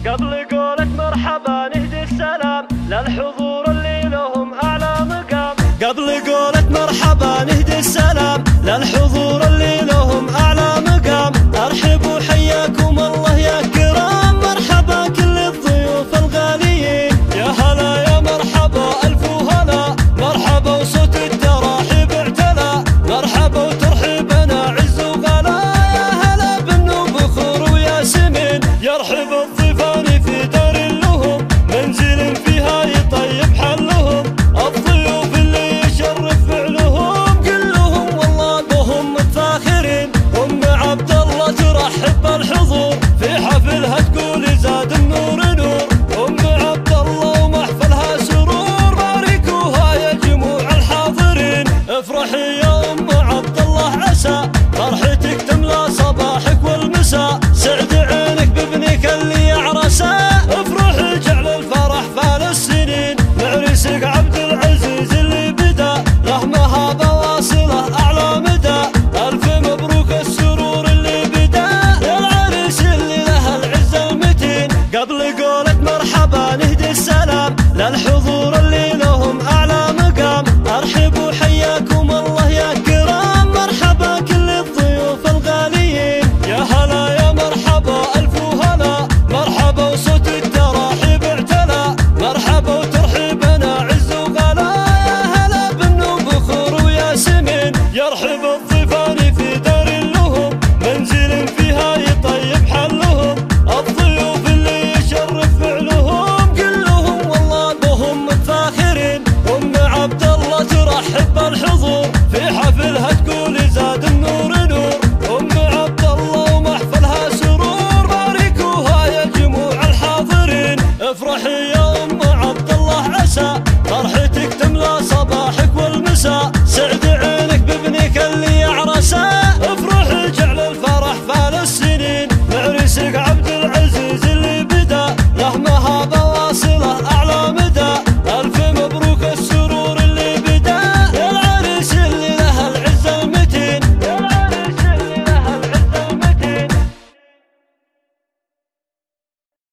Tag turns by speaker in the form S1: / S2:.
S1: قبل قولة مرحبا نهدي السلام للحضور اللي لهم أعلى مقام. قبل قولة مرحبا نهدي السلام للحضور اللي لهم أعلى مقام. أرحبوا حياكم الله يا كرام، مرحبا كل الضيوف الغاليين. يا هلا يا مرحبا ألف وهلا، مرحبا وصوت التراحيب اعتلى. مرحبا وترحيبنا عز وغلا، يا هلا بالنوب بخور وياسمين. يرحب الضيفان في دار لهم، منزل فيها يطيب حلهم. الضيوف اللي يشرف فعلهم كلهم والله بهم متفاخرين. أم عبد الله ترحب بالحضور في حفلها تقول زاد النور نور. أم عبد الله ومحفلها سرور، باركوها يا جموع الحاضرين. افرحي يا أم عبد الله عسى فرحتك تملى صباحك والمساء. سعد عينك بابنك اللي عرسه، افرحي جعل الفرح فال السنين. معرسك عبد العزيز اللي بدا له مهابه واصله اعلى مدى. الف مبروك السرور اللي بدا للعريس اللي له العز المتين. قبل قولة مرحبا نهدي السلام للحضور اللي لهم اعلى مقام. ارحبوا حياكم الله يا كرام، مرحبا كل الضيوف الغاليين. يا هلا يا مرحبا ألف وهلا، مرحبا وصوت التراحيب اعتلى. مرحبا وترحيبنا عز وغلا، يا هلا بالنوب بخور وياسمين. يرحب الضيفان في دار لهم، منزل فيها يطيب حلهم. الضيوف اللي يشرف فعلهم كلهم والله بهم متفاخرين. أم عبد الله ترحب بالحضور في حفلها تقول زاد النور نور. أم عبد الله ومحفلها سرور، باركوها يا جموع الحاضرين. افرحي يا أم عبد الله عسى فرحتك تملى صباحك والمساء. سعد